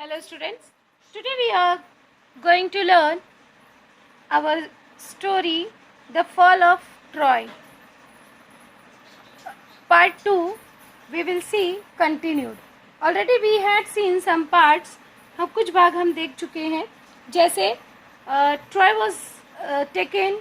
Hello students, today we are going to learn our story The Fall of Troy. Part 2 we will see continued. Already we had seen some parts. हम कुछ भाग हम देख चुके हैं, जैसे Troy was taken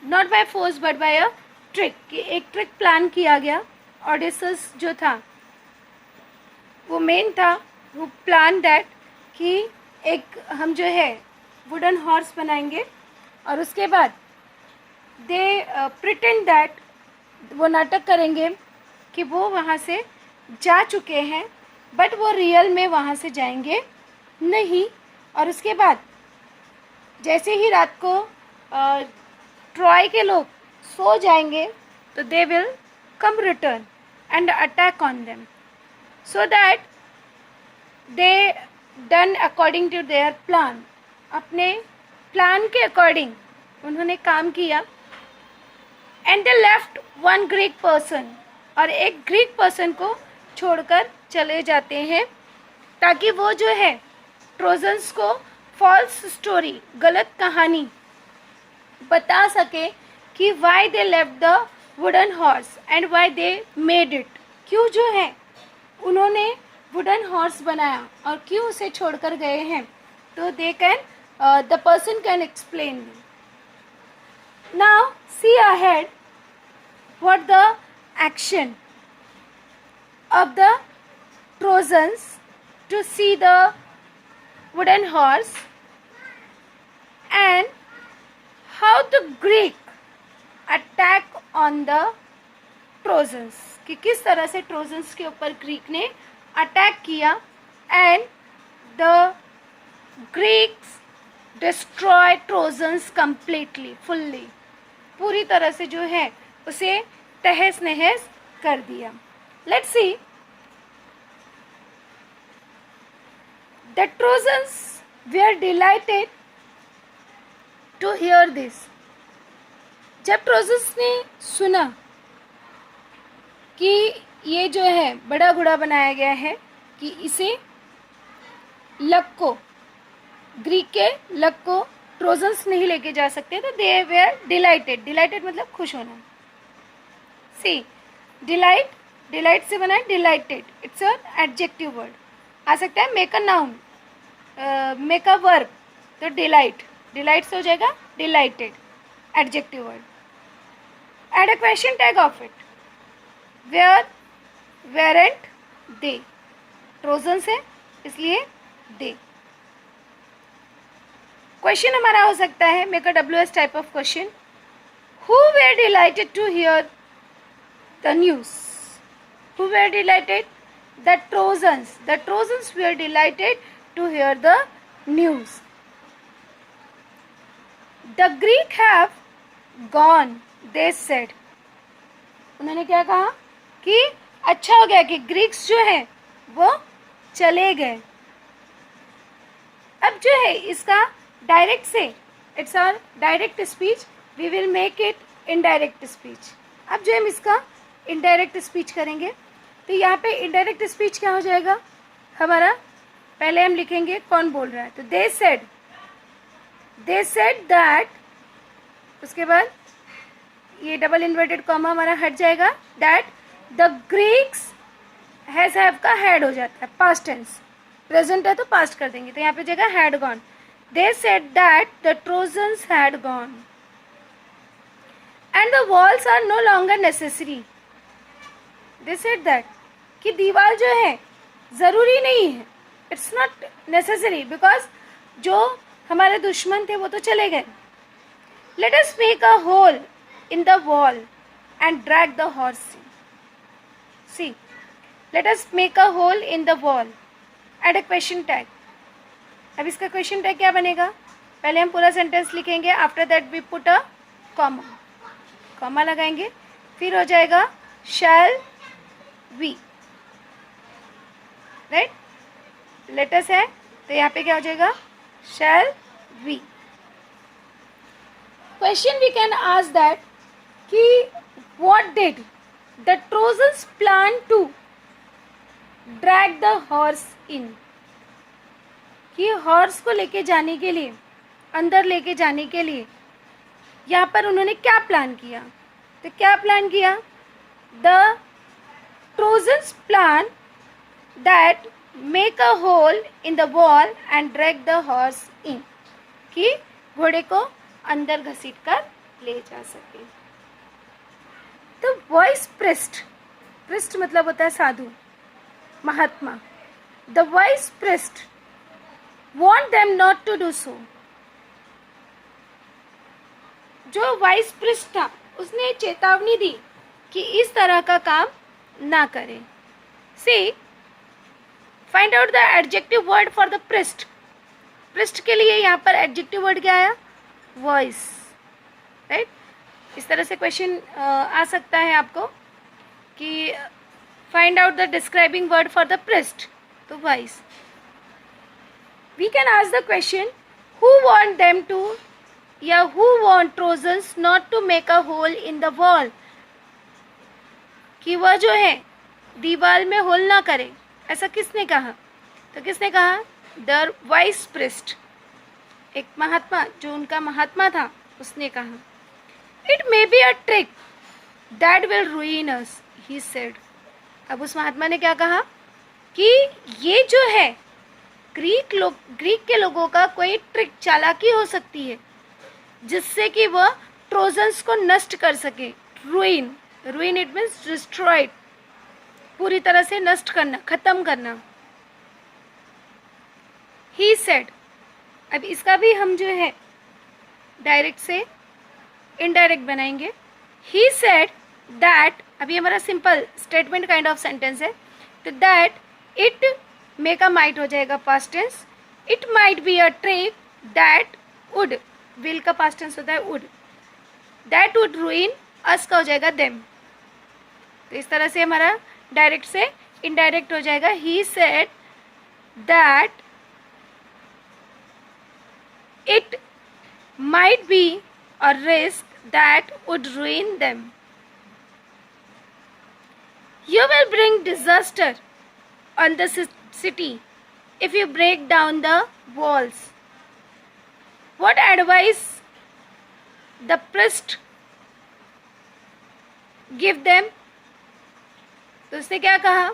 not by force but by a trick. कि एक ट्रिक प्लान किया गया. ऑडिसस जो था वो मेन था, वो प्लान दैट कि एक हम जो है वुडन हॉर्स बनाएंगे और उसके बाद दे प्रिटेंड दैट वो नाटक करेंगे कि वो वहाँ से जा चुके हैं, बट वो रियल में वहाँ से जाएंगे नहीं. और उसके बाद जैसे ही रात को ट्रॉय के लोग सो जाएंगे तो they will come return and attack on them, so that they done according to their plan. अपने प्लान के अकॉर्डिंग उन्होंने काम किया. And they left one Greek person, और एक ग्रीक पर्सन को छोड़कर चले जाते हैं ताकि वो जो है ट्रोजन्स को फॉल्स स्टोरी, गलत कहानी बता सके कि why they left the wooden horse and why they made it. क्यों जो है उन्होंने वुडन हॉर्स बनाया और क्यों उसे छोड़कर गए हैं, तो they can the person can explain. Now see ahead what the action of the Trojans to see the wooden horse and how the Greek attack on the Trojans, कि किस तरह से ट्रोजन्स के ऊपर ग्रीक ने अटैक किया and the Greeks destroy trojans completely, fully, पूरी तरह से जो है उसे तहस नहस कर दिया. Let's see. The Trojans were delighted to hear this. जब ट्रोजन्स ने सुना कि ये जो है बड़ा घोड़ा बनाया गया है, कि इसे लक को, ग्रीक के लक को ट्रोजन्स नहीं लेके जा सकते, तो दे वेयर डिलाइटेड. डिलाइटेड मतलब खुश होना. सी, डिलाइट, डिलाइट से बना है delighted. It's a adjective word. आ सकता है make a noun, make a verb, तो डिलाइट, डिलाइट से हो जाएगा delighted, adjective word. Add a question tag of it. Were, weren't they. Trojan से इसलिए दे. क्वेश्चन हमारा हो सकता है make a WS type of question. Who were delighted to hear the news? Who were delighted? The Trojans. The Trojans were delighted to hear the news. The Greek have gone, they said. उन्होंने क्या कहा कि अच्छा हो गया कि Greeks जो है वो चले गए. अब जो है इसका डायरेक्ट से, it's our direct speech, we will make it indirect speech. अब जो हम इसका इनडायरेक्ट स्पीच करेंगे तो यहाँ पे इनडायरेक्ट स्पीच क्या हो जाएगा हमारा. पहले हम लिखेंगे कौन बोल रहा है, तो दे सेड दैट, उसके बाद ये डबल इन्वर्टेड कॉमा हमारा हट जाएगा, that the Greeks has have का हैड हो जाता है, पास्ट टेंस. प्रेजेंट है तो पास्ट कर देंगे, तो यहाँ पे जगह had gone. They said that the Trojans had gone and the walls are no longer necessary. They said that कि दीवार जो है ज़रूरी नहीं है, इट्स नॉट नेसेसरी, बिकॉज जो हमारे दुश्मन थे वो तो चले गए. Let us make a hole in the wall and drag the horse. See, let us make a hole in the wall, add a question tag. अब इसका क्वेश्चन टैग क्या बनेगा, पहले हम पूरा सेंटेंस लिखेंगे, after that we put a comma, comma लगाएंगे, फिर हो जाएगा शैल वी, राइट. लेटस है तो यहाँ पे क्या हो जाएगा shall we. Question we can ask that कि what did the Trojans plan to drag the horse in. कि हॉर्स को लेके जाने के लिए, अंदर लेके जाने के लिए यहाँ पर उन्होंने क्या प्लान किया? तो क्या प्लान किया? The Trojans plan that make a hole in the wall and drag the horse in, कि घोड़े को अंदर घसीट कर ले जा सके। तो वॉइस प्रिस्ट, प्रिस्ट मतलब होता है साधु, महात्मा। The voice priest want them not to do so. जो वाइस प्रिस्ट था उसने चेतावनी दी कि इस तरह का काम ना करें। See, find out the adjective word for the priest. Priest के लिए यहाँ पर एडजेक्टिव वर्ड क्या आया? Voice, right. इस तरह से क्वेश्चन आ सकता है आपको कि find out the describing word for the priest, तो voice. We can ask the question who want them to, या who want Trojans not to make a hole in the wall, कि वह जो है दीवार में होल ना करे, ऐसा किसने कहा? तो किसने कहा? द वाइस प्रिस्ट, एक महात्मा, जो उनका महात्मा था, उसने कहा। It may be a trick that will रूइन us, he said. अब उस महात्मा ने क्या कहा कि ये जो है ग्रीक के लोगों का कोई ट्रिक, चालाकी हो सकती है जिससे कि वह ट्रोजन्स को नष्ट कर सके। रूइन, रूइन इट मीन्स डिस्ट्रॉयड, पूरी तरह से नष्ट करना, खत्म करना। ही सेड, अब इसका भी हम जो है डायरेक्ट से इनडायरेक्ट बनाएंगे। ही सेड दैट, अभी हमारा simple statement kind of sentence है, तो that it make a might हो जाएगा past tense. It might be a trick that would, will का पास्ट टेंस होता है would, that would ruin us का हो जाएगा देम। तो इस तरह से हमारा डायरेक्ट से इनडायरेक्ट हो जाएगा। He said that it might be a risk that would रूइन them. You will bring disaster on the city if you break down the walls. What advice the priest give them? तो उसने क्या कहा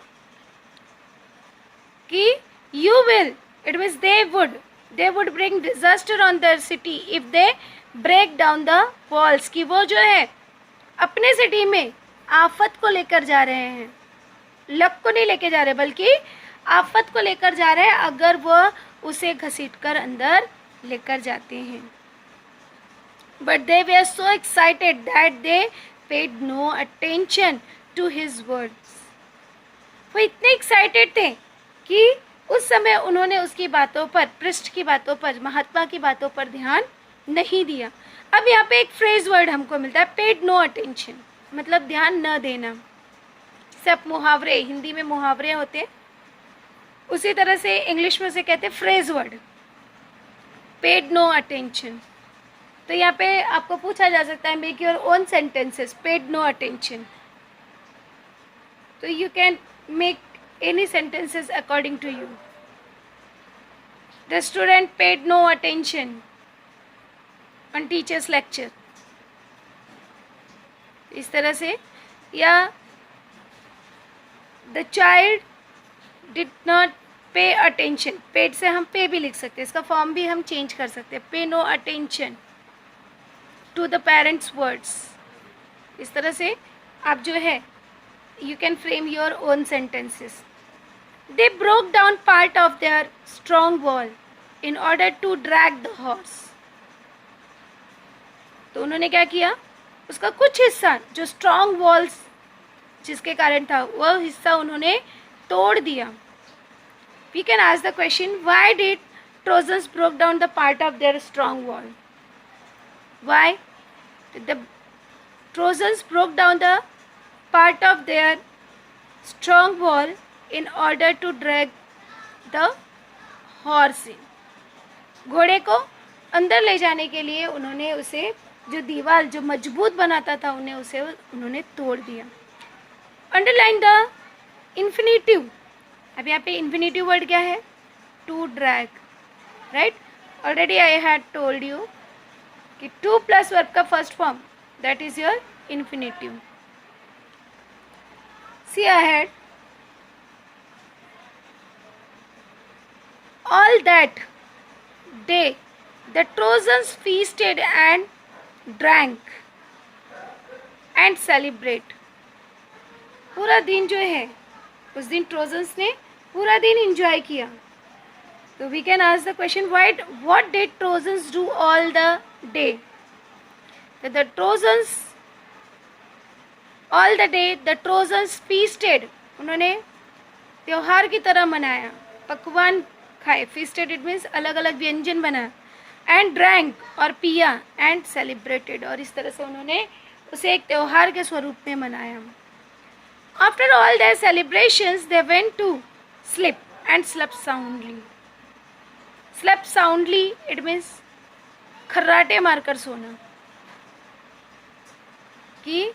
कि you will, it means they would bring disaster on their city if they break down the walls, कि वो जो है अपने सिटी में आफत को लेकर जा रहे हैं, लक को नहीं लेके जा रहे बल्कि आफत को लेकर जा रहे हैं अगर वह उसे घसीट कर अंदर लेकर जाते हैं। But they were so excited that they paid no attention to his words. वो इतने एक्साइटेड थे कि उस समय उन्होंने उसकी बातों पर, पृष्ठ की बातों पर, महात्मा की बातों पर ध्यान नहीं दिया। अब यहाँ पे एक फ्रेज वर्ड हमको मिलता है, पेड नो अटेंशन, मतलब ध्यान न देना। सब मुहावरे, हिंदी में मुहावरे होते हैं, उसी तरह से इंग्लिश में से कहते हैं phrase word, paid no attention. तो यहाँ पे आपको पूछा जा सकता है make your own sentences, paid no attention. तो you can make any sentences according to you. The student paid no attention on teachers lecture, इस तरह से। या the child did not pay attention, paid से हम पे भी लिख सकते हैं, इसका फॉर्म भी हम चेंज कर सकते हैं, pay no attention to the parents words. इस तरह से आप जो है you can frame your own sentences. They broke down part of their strong wall in order to drag the horse. तो उन्होंने क्या किया, उसका कुछ हिस्सा जो स्ट्रॉन्ग वॉल्स जिसके कारण था वह हिस्सा उन्होंने तोड़ दिया। We can ask the question why did Trojans broke down the part of their strong wall? Why the Trojans broke down the part of their strong wall in order to drag the horse in. घोड़े को अंदर ले जाने के लिए उन्होंने उसे, जो दीवार जो मजबूत बनाता था उन्हें, उसे उन्होंने तोड़ दिया। Underline the infinitive. अब यहाँ पे इन्फिनेटिव वर्ड क्या है? To drag. Right. Already I had told you कि टू प्लस वर्ब का first form that is your infinitive. See ahead. All that day the Trojans feasted and drank and celebrate. पूरा दिन जो है उस दिन ट्रोजन्स ने पूरा दिन इंजॉय किया. तो we can ask the question what did Trojans do all the day. The Trojans all the day the Trojans feasted. उन्होंने त्योहार की तरह मनाया, पकवान खाए. फीस्टेड इट मीन्स अलग अलग व्यंजन बनाया. एंड ड्रैंक और पिया. एंड सेलिब्रेटेड और इस तरह से उन्होंने उसे एक त्यौहार के स्वरूप में मनाया. After all their celebrations they went to sleep and slept soundly. Slept soundly it means खर्राटे मारकर सोना. कि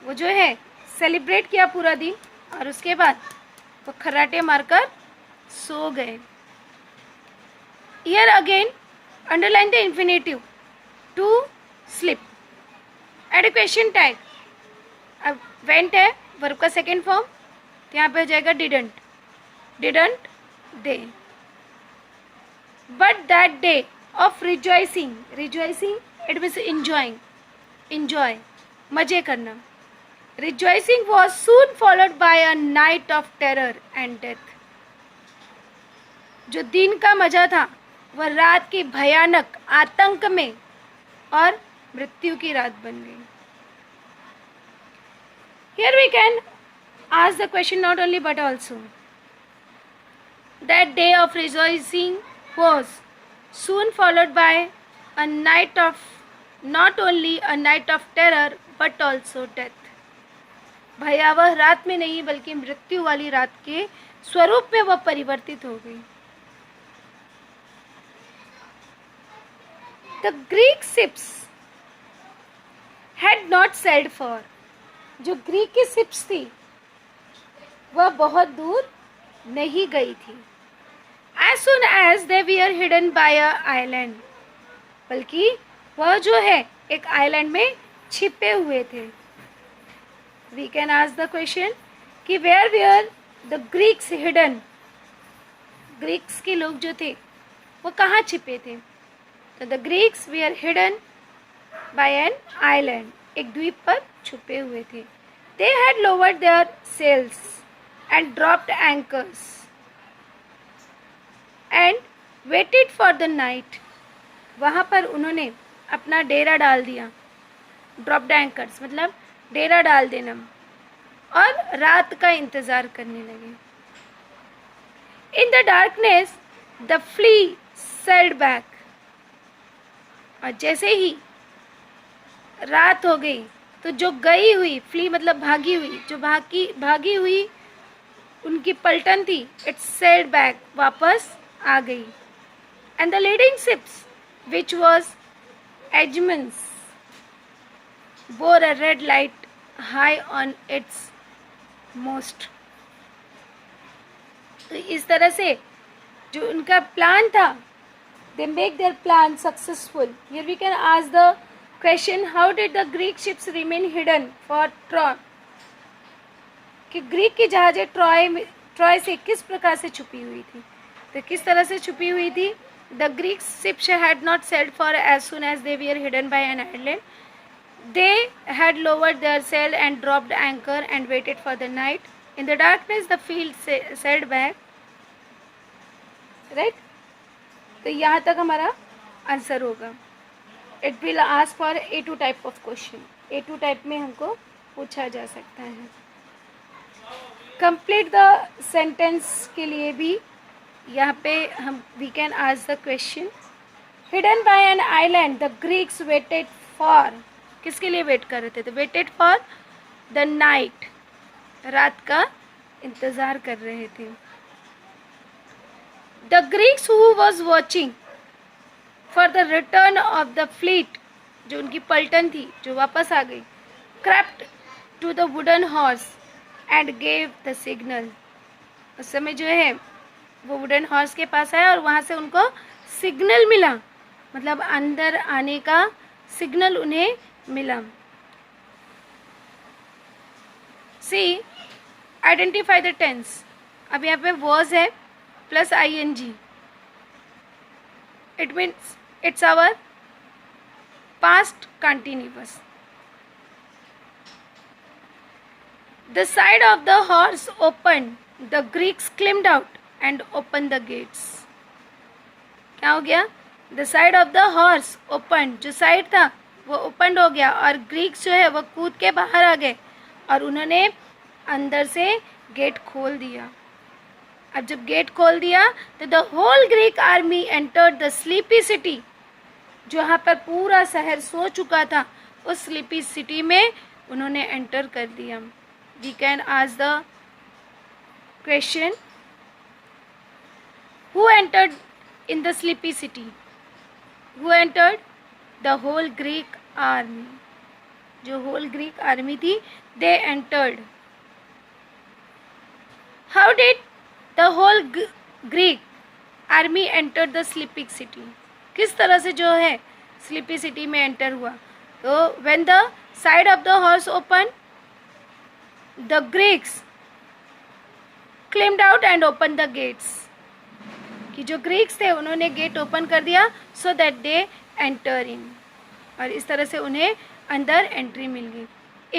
वो जो है सेलिब्रेट किया पूरा दिन और उसके बाद वो खर्राटे मारकर सो गए. Here again underline the infinitive to sleep. Add a question tag. अब went है वर्ब का सेकेंड फॉर्म, तो यहाँ पे हो जाएगा didn't. Didn't they. But that day of rejoicing. Rejoicing it means enjoying. Enjoy. मजे करना. Rejoicing was soon followed by a night of terror and death. जो दिन का मजा था वह रात की भयानक आतंक में और मृत्यु की रात बन गई. Here we can ask the question not only but also that day of rejoicing was soon followed by a night of not only a night of terror but also death. भयावह रात में नहीं बल्कि मृत्यु वाली रात के स्वरूप में वह परिवर्तित हो गई. The Greek ships had not sailed far. जो ग्रीक की शिप्स थी वह बहुत दूर नहीं गई थी. As soon as they were hidden by a island. बल्कि वह जो है एक आइलैंड में छिपे हुए थे. We can ask the question कि where were the Greeks hidden. Greeks के लोग जो थे वो कहाँ छिपे थे. तो the Greeks we are hidden by an island. एक द्वीप पर छुपे हुए थे. They had lowered their sails and dropped anchors and waited for the night. वहाँ पर उन्होंने अपना डेरा डाल दिया. ड्रॉप्ड एंकर्स मतलब डेरा डाल देना और रात का इंतज़ार करने लगे. In the darkness the flea sailed back. और जैसे ही रात हो गई तो जो गई हुई फ्ली मतलब भागी हुई, जो भागी हुई उनकी पलटन थी इट सेल्ड बैक वापस आ गई. And the leading ships which was Agamemnon's bore a red light high on its most. तो इस तरह से जो उनका प्लान था they make their plan successful. Here we can ask the question how did the Greek ships remain hidden for Troy. कि Greek की जहाज़ें Troy से किस प्रकार से छुपी हुई थी. तो किस तरह से छुपी हुई थी. The Greek ships had not sailed far as soon as they were hidden by an island. They had lowered their sail and dropped anchor and waited for the night. In the darkness the field sailed back. Right. तो यहाँ तक हमारा answer होगा. It will ask for A2 type of question. A2 type में हमको पूछा जा सकता है. कंप्लीट द सेंटेंस के लिए भी यहाँ पे हम we can ask the question hidden by an island the Greeks waited for. किसके लिए वेट कर रहे थे. तो वेटेड फॉर द नाइट. रात का इंतज़ार कर रहे थे. The Greeks who was watching for the return of the fleet, जो उनकी पलटन थी जो वापस आ गई, crept to the wooden horse and gave the signal. उस समय जो है वो वुडन हॉर्स के पास आया और वहाँ से उनको सिग्नल मिला, मतलब अंदर आने का सिग्नल उन्हें मिला। See, identify the tense. अब यहाँ पे वॉज है plus ING, it means it's our past continuous. The side of the horse opened, the Greeks climbed out and opened the gates. क्या हो गया? The side of the horse opened, जो side था वो ओपन हो गया और ग्रीक्स जो है वो कूद के बाहर आ गए और उन्होंने अंदर से गेट खोल दिया। अब जब गेट खोल दिया तो the whole Greek army entered the sleepy city, जो यहाँ पर पूरा शहर सो चुका था उस स्लीपी सिटी में उन्होंने एंटर कर दिया। We can ask the question, who entered in the sleepy city? Who entered? The whole Greek army. जो whole Greek army थी, they entered. How did the whole Greek army entered the sleepy city? किस तरह से जो है sleepy city में enter हुआ? तो when the side of the horse opened, the Greeks climbed out and opened the gates. कि जो ग्रीक्स थे उन्होंने गेट ओपन कर दिया so that they enter in, और इस तरह से उन्हें अंदर एंट्री मिल गई।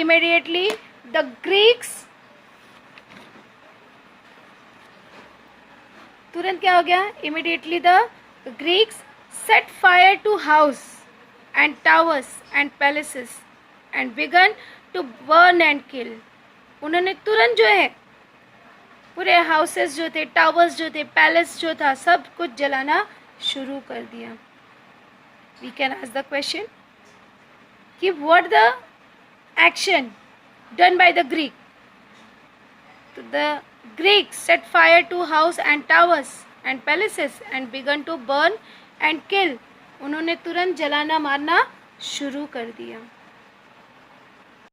Immediately the Greeks, तुरंत क्या हो गया? Immediately the Greeks set fire to house and towers and palaces and began to burn and kill. उन्होंने तुरंत जो है पूरे हाउसेस जो थे, टावर्स जो थे, पैलेस जो था, सब कुछ जलाना शुरू कर दिया। We can ask the question कि what the action done by the Greek? तो the Greek set fire to house and towers and palaces and began to burn and kill. उन्होंने तुरंत जलाना मारना शुरू कर दिया।